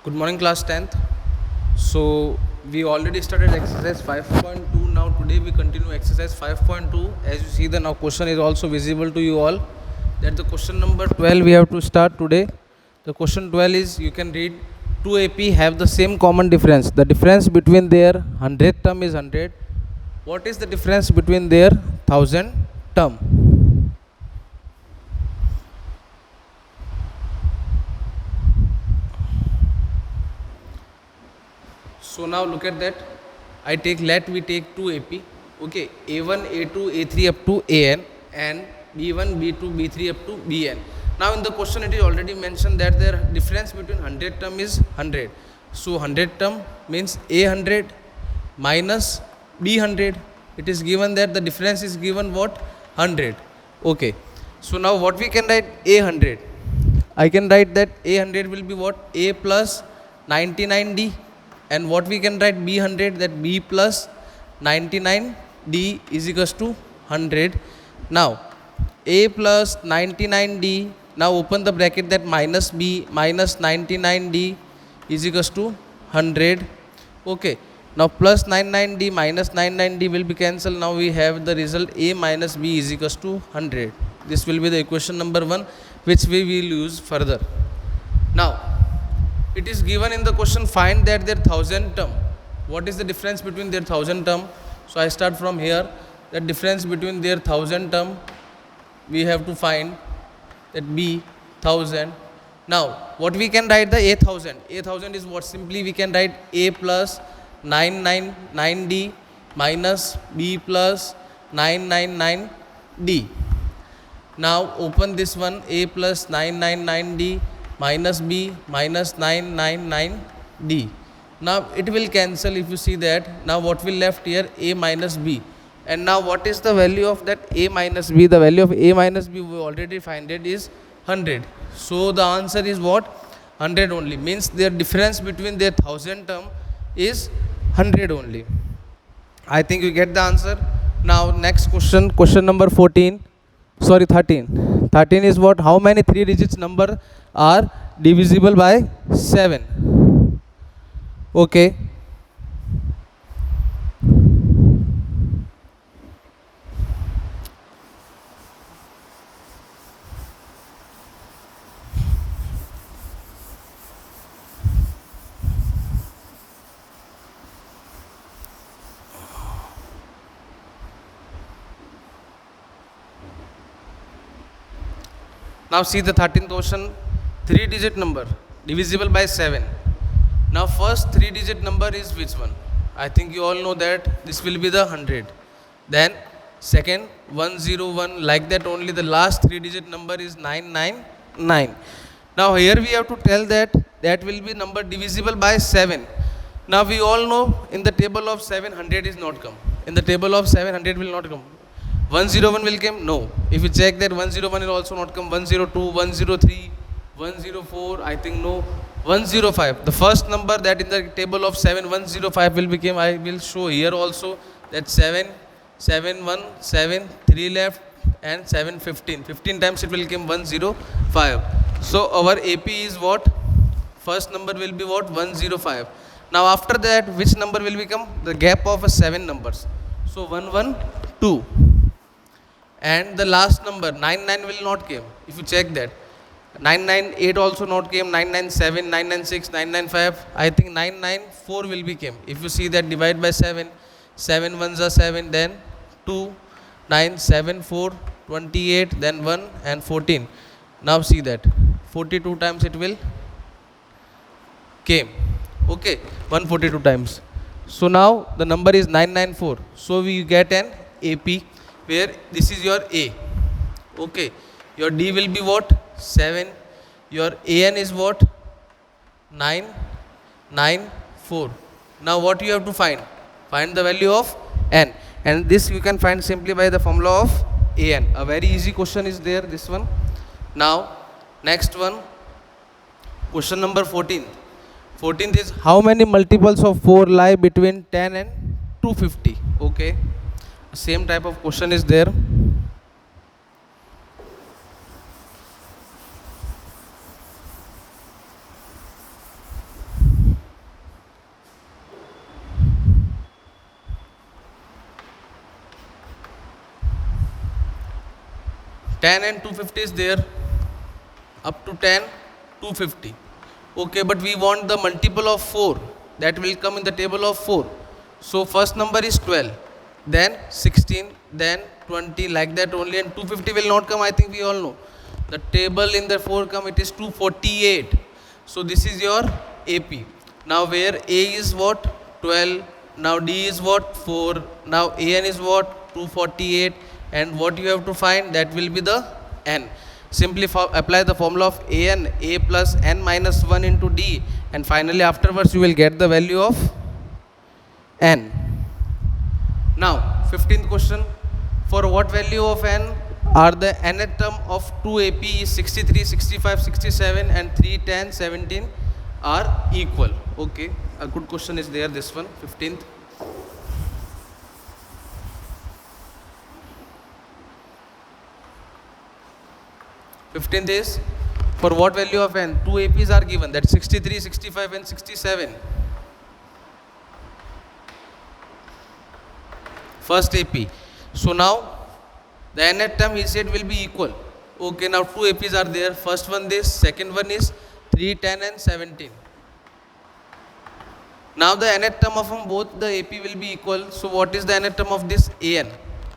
Good morning, class 10th. So, we already started exercise 5.2. Now, today we continue exercise 5.2. As you see, the now question is also visible to you all. That the question number 12 we have to start today. The question 12 is you can read two AP have the same common difference. The difference between their 100th term is 100. What is the difference between their 1000 term? So now look at that. Let we take two AP. Okay, A1, A2, A3 up to AN and B1, B2, B3 up to BN. Now in the question it is already mentioned that their difference between 100 term is 100. So 100 term means A100 minus B100. It is given that the difference is given what? 100. Okay. So now what we can write? A100. I can write that A100 will be what? A plus 99D. And what we can write? B100, that B plus 99D is equals to 100. Now A plus 99D, now open the bracket, that minus B minus 99D is equals to 100. Okay. Now plus 99D minus 99D will be cancelled. Now we have the result A minus B is equals to 100. This will be the equation number 1, which we will use further. Now it is given in the question, find that their 1000 term. What is the difference between their 1000 term? So I start from here. The difference between their 1000 term, we have to find that B 1000. Now what we can write? The A1000. A1000 is what? Simply we can write A plus 999D minus B plus 999D. Now open this one, A plus 999D minus B minus 999D. Now it will cancel if you see that. Now what will left here? A minus B. And now what is the value of that A minus B? The value of A minus B we already find it is 100. So the answer is what? 100 only. Means their difference between their 1000 term is 100 only. I think you get the answer. Now next question, question number 13. Is what? How many 3 digits number are divisible by 7? Okay. Now see the 13th question, 3 digit number divisible by 7. Now first 3 digit number is which one? I think you all know that this will be the 100. Then second 101, like that only the last 3 digit number is 999. Now here we have to tell that will be number divisible by 7. Now we all know in the table of 700 is not come. In the table of 700 will not come. 101 will come? No. If you check that 101 will also not come. 102, 103, 104, I think no. 105. The first number that in the table of 7, 105 will become, I will show here also that 7, 7, 1, 7, 3 left and 7, 15. 15 times it will become 105. So our AP is what? First number will be what? 105. Now after that which number will become? The gap of 7 numbers. So 112. And the last number 99 will not came. If you check that 998 also not came, 997, 996, 995. I think 994 will be came. If you see that divide by 7, 7 ones are 7, then 2, 9, 7, 4, 28, then 1 and 14. Now see that 42 times it will came. Okay, 142 times. So now the number is 994. So we get an AP where this is your A. Okay, your D will be what? 7. Your AN is what? 9, 9, 4. Now what you have to find? Find the value of N. And this you can find simply by the formula of AN. A very easy question is there, this one. Now next one, question number 14. 14th is how many multiples of 4 lie between 10 and 250? Okay. Same type of question is there. 10 and 250 is there, up to 10 250. Okay, but we want the multiple of 4 that will come in the table of 4. So first number is 12, then 16, then 20, like that only, and 250 will not come. I think we all know the table in the 4 come, it is 248. So this is your AP. Now where A is what? 12. Now D is what? 4. Now AN is what? 248. And what you have to find, that will be the N. Simply apply the formula of AN, A plus N minus 1 into D, and finally afterwards you will get the value of N. Now 15th question, for what value of N are the nth term of 2 AP is 63, 65, 67 and 3, 10, 17 are equal. Okay, a good question is there, this one, 15th. Fifteenth is, for what value of N 2 APs are given, that 63, 65 and 67. First AP. So now the nth term he said will be equal. Okay, now 2 APs are there. First one this, second one is 3, 10 and 17. Now the nth term of both the AP will be equal. So what is the nth term of this AN?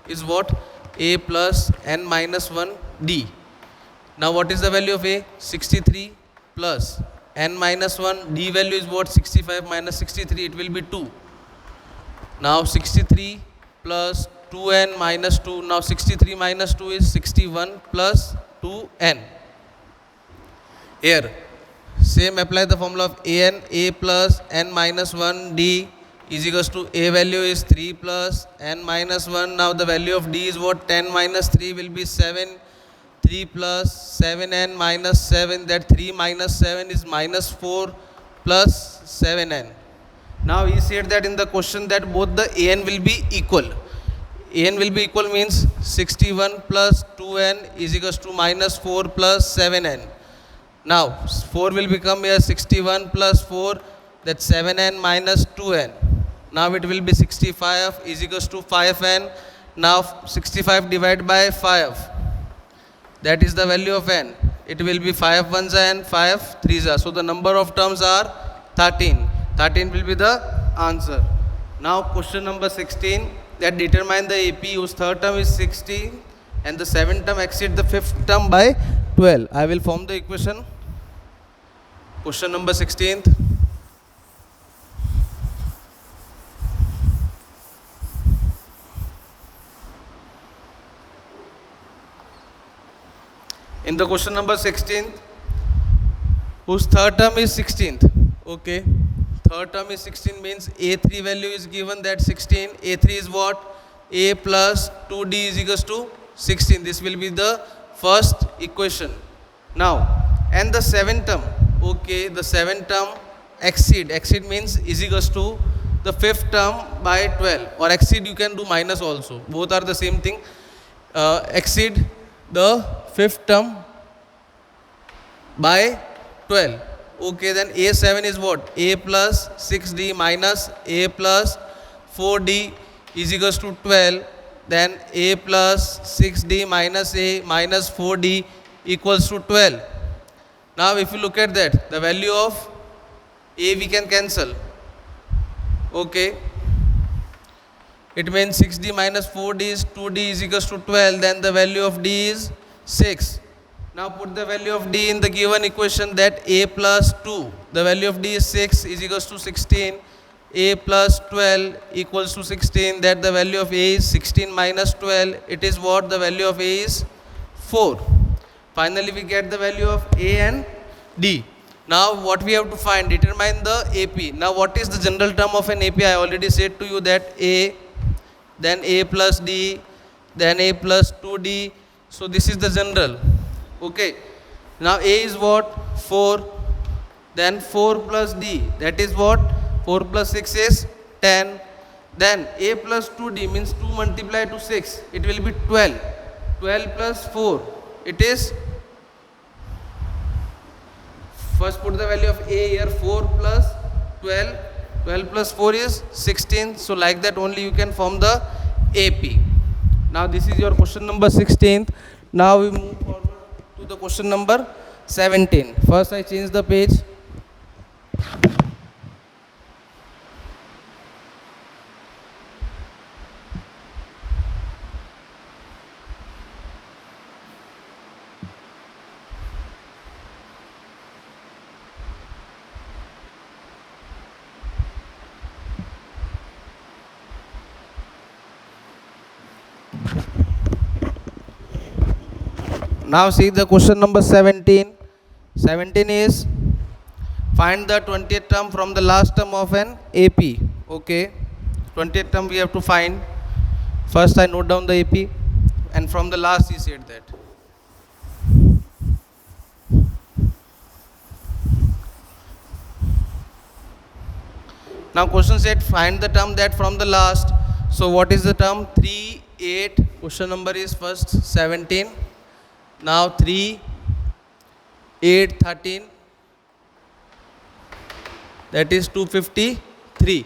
Is what? A plus N minus 1 D. Now what is the value of A? 63 plus N minus 1. D value is what? 65 minus 63. It will be 2. Now 63 plus 2N minus 2. Now 63 minus 2 is 61 plus 2N. Here, same apply the formula of AN. A plus N minus 1 D is equals to A value is 3 plus N minus 1. Now the value of D is what? 10 minus 3 will be 7. 3 plus 7N minus 7, that 3 minus 7 is minus 4 plus 7N. Now he said that in the question that both the AN will be equal. AN will be equal means 61 plus 2N is equals to minus 4 plus 7N. Now 4 will become here 61 plus 4, that 7N minus 2N. Now it will be 65 is equals to 5N. Now 65 divided by 5. That is the value of N. It will be 5 ones and 5 threes. So the number of terms are 13. 13 will be the answer. Now question number 16, that determine the AP whose third term is 16 and the seventh term exceed the fifth term by 12. I will form the equation. Question number 16th. In the question number 16th, whose third term is 16th. Okay, third term is 16 means A3 value is given, that 16. A3 is what? A plus 2D is equals to 16. This will be the first equation. Now, and the seventh term. Okay, the seventh term exceed. Exceed means is equals to the fifth term by 12. Or exceed you can do minus also. Both are the same thing. Exceed the fifth term by 12. Okay, then A7 is what? A plus 6D minus A plus 4D is equals to 12. Then A plus 6D minus A minus 4D equals to 12. Now if you look at that, the value of A we can cancel. Okay, it means 6D minus 4D is 2D is equals to 12. Then the value of D is 6. Now put the value of D in the given equation, that A plus 2, the value of D is 6 is equals to 16. A plus 12 equals to 16, that the value of A is 16 minus 12. It is what? The value of A is 4. Finally we get the value of A and D. Now what we have to find? Determine the AP. Now what is the general term of an AP? I already said to you that A, then A plus D, then A plus 2D. So this is the general. Okay. Now A is what? 4. Then 4 plus D. That is what? 4 plus 6 is 10. Then A plus 2D means 2 multiplied to 6. It will be 12. 12 plus 4. It is, first put the value of A here, 4 plus 12. 12 plus 4 is 16. So like that only you can form the AP. Now this is your question number 16th. Now we move forward to the question number 17. First I change the page. Now see the question number 17. 17 is find the 20th term from the last term of an AP. Okay, 20th term we have to find. First I note down the AP, and from the last he said that. Now question said find the term that from the last. So what is the term? 3, 8. Question number is first 17. Now 3, 8, 13. That is 253.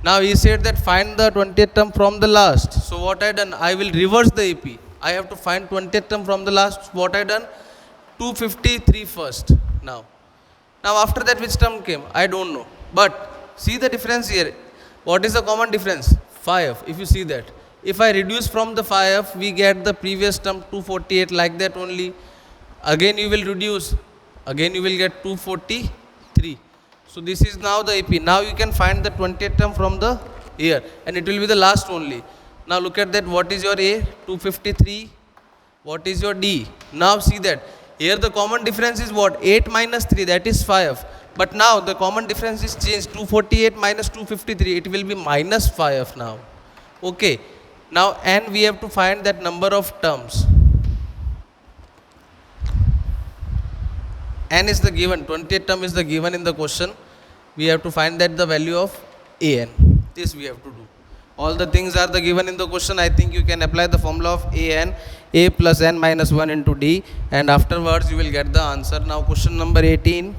Now he said that find the 20th term from the last. So what I done? I will reverse the AP. I have to find 20th term from the last. What I done? 253 first. Now after that which term came? I don't know. But see the difference here. What is the common difference? 5. If you see that. If I reduce from the 5, we get the previous term 248 like that only. Again you will reduce. Again you will get 243. So this is now the AP. Now you can find the 20th term from the here, and it will be the last only. Now look at that. What is your A? 253. What is your D? Now see that. Here the common difference is what? 8 minus 3, that is 5. But now the common difference is changed. 248 minus 253, it will be minus 5 now. Okay. Now and we have to find that number of terms. N is the given, 20th term is the given in the question. We have to find that the value of An. This we have to do. All the things are the given in the question. I think you can apply the formula of An, A plus N minus 1 into D, and afterwards you will get the answer. Now question number 18.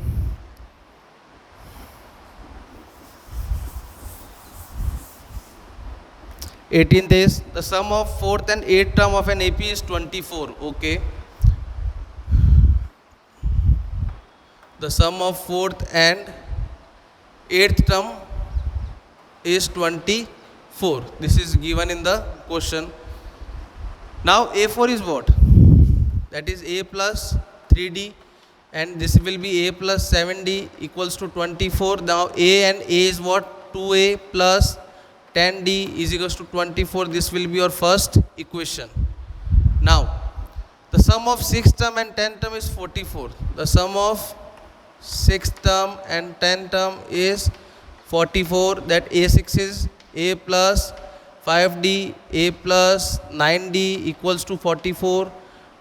Eighteenth is the sum of 4th and 8th term of an AP is 24. Okay. The sum of 4th and 8th term is 24. This is given in the question. Now A4 is what? That is A plus 3D, and this will be A plus 7D equals to 24. Now A and A is what? 2A plus 10D is equals to 24. This will be your first equation. Now the sum of 6th term and 10th term is 44. The sum of 6th term and 10th term is 44. That A6 is A plus 5D, A plus 9D equals to 44.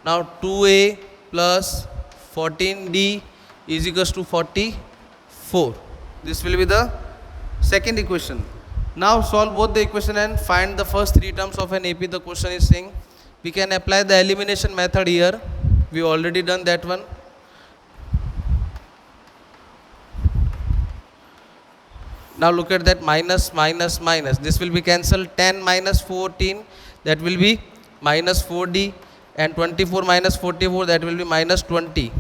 Now 2A plus 14D is equals to 44. This will be the second equation. Now solve both the equation and find the first 3 terms of an AP. The question is saying we can apply the elimination method here. We already done that one. Now look at that, minus, minus, minus. This will be cancelled. 10 minus 14, that will be minus 4D, and 24 minus 44, that will be minus 20.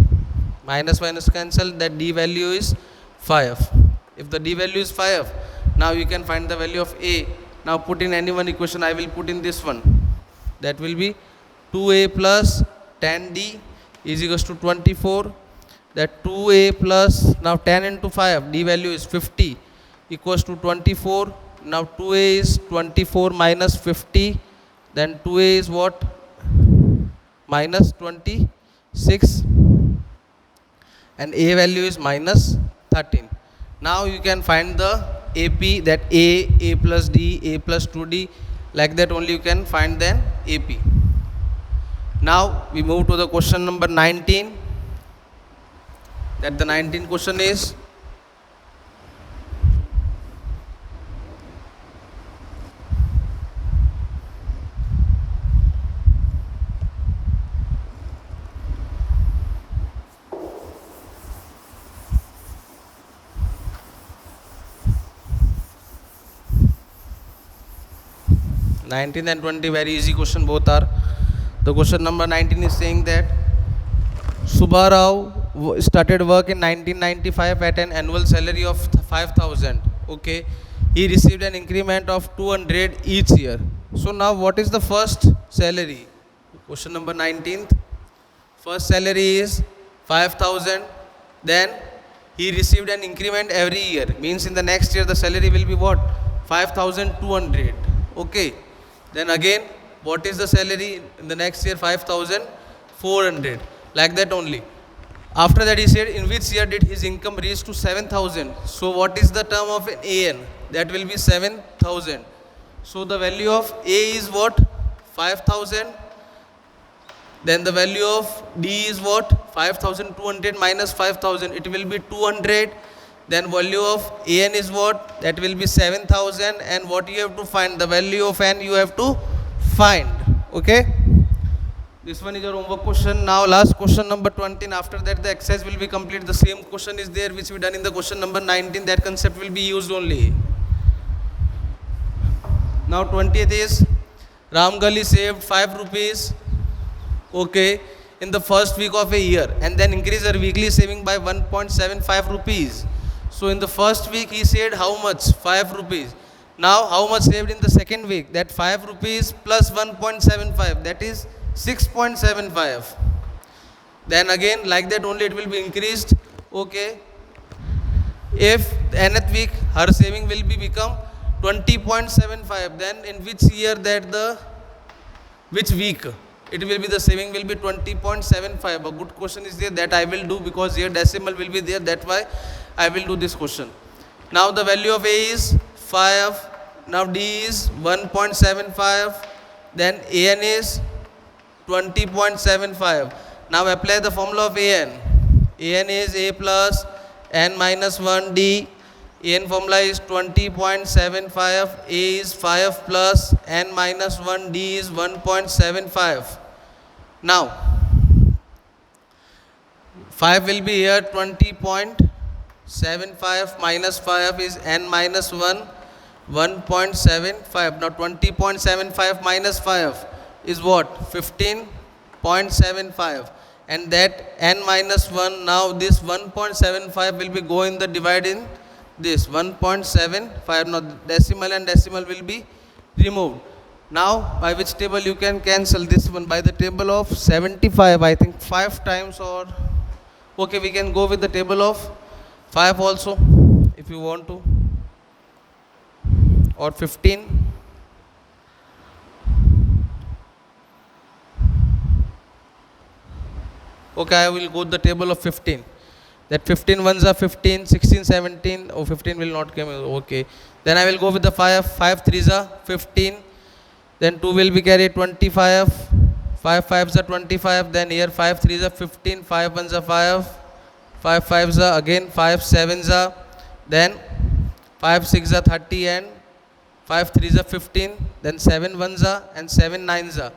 Minus minus cancel, that D value is 5. If the D value is 5, now you can find the value of A. Now put in any one equation. I will put in this one. That will be 2A plus 10D is equals to 24. That 2A plus, now 10 into 5, D value is 50, equals to 24. Now 2A is 24 minus 50. Then 2A is what? Minus 26. And A value is minus 13. Now you can find the AP, that A plus D, A plus 2D, like that only you can find then AP. Now we move to the question number 19. That the 19th question is '19 and '20, very easy question both are. The question number 19 is saying that Subbarao started work in 1995 at an annual salary of 5,000. Okay, he received an increment of 200 each year. So now what is the first salary? Question number 19th. First salary is 5,000. Then he received an increment every year. Means in the next year the salary will be what? 5,200. Okay. Then again, what is the salary in the next year? 5,400. Like that only. After that he said, in which year did his income reach to 7,000? So what is the term of an AN? That will be 7,000. So the value of A is what? 5,000. Then the value of D is what? 5,200 minus 5,000. It will be 200. Then value of AN is what? That will be 7,000. And what you have to find? The value of N you have to find. Okay? This one is your homework question. Now last question number 20. After that the exercise will be complete. The same question is there which we done in the question number 19. That concept will be used only. Now 20th is Ramgali saved 5 rupees. Okay, in the first week of a year, and then increase her weekly saving by 1.75 rupees. So in the first week he saved how much? 5 rupees. Now how much saved in the second week? That 5 rupees plus 1.75, that is 6.75. Then again like that only it will be increased. Okay, if the nth week her saving will be become 20.75, then in which year which week it will be the saving will be 20.75. A good question is there that I will do, because here decimal will be there, that's why I will do this question. Now the value of A is 5, now D is 1.75, then AN is 20.75. Now apply the formula of AN. AN is A plus N minus 1 D. AN formula is 20.75, A is 5 plus N minus 1, D is 1.75. Now 5 will be here, 20.75 minus 5 is N minus 1, 1.75. Now 20.75 minus 5 is what? 15.75. And that N minus 1, now this 1.75 will be going the divide in this 1.75. Now decimal and decimal will be removed. Now by which table you can cancel this one? By the table of 75, I think 5 times, or okay, we can go with the table of 5 also if you want to, or 15. Okay, I will go the table of 15. That 15 ones are 15, 16, 17. Oh, 15 will not come. Okay. Then I will go with the 5. 5 threes are 15. Then 2 will be carried 25. 5 fives are 25. Then here 5 threes are 15. 5 ones are 5. 5 fives are again 5 sevens are. Then 5 six are 30 and 5 threes are 15. Then 7 ones are and 7 nines are.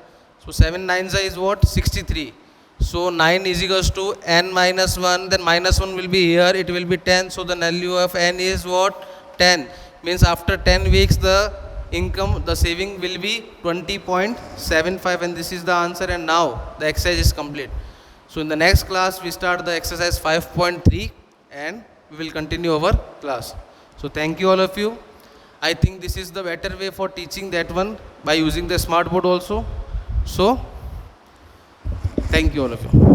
So 7 nines are is what? 63. So 9 is equals to N minus 1, then minus 1 will be here, it will be 10. So the value of N is what? 10. Means after 10 weeks the income, the saving will be 20.75, and this is the answer. And now the exercise is complete. So in the next class we start the exercise 5.3 and we will continue our class. So thank you all of you. I think this is the better way for teaching that one, by using the smart board also. So thank you all of you.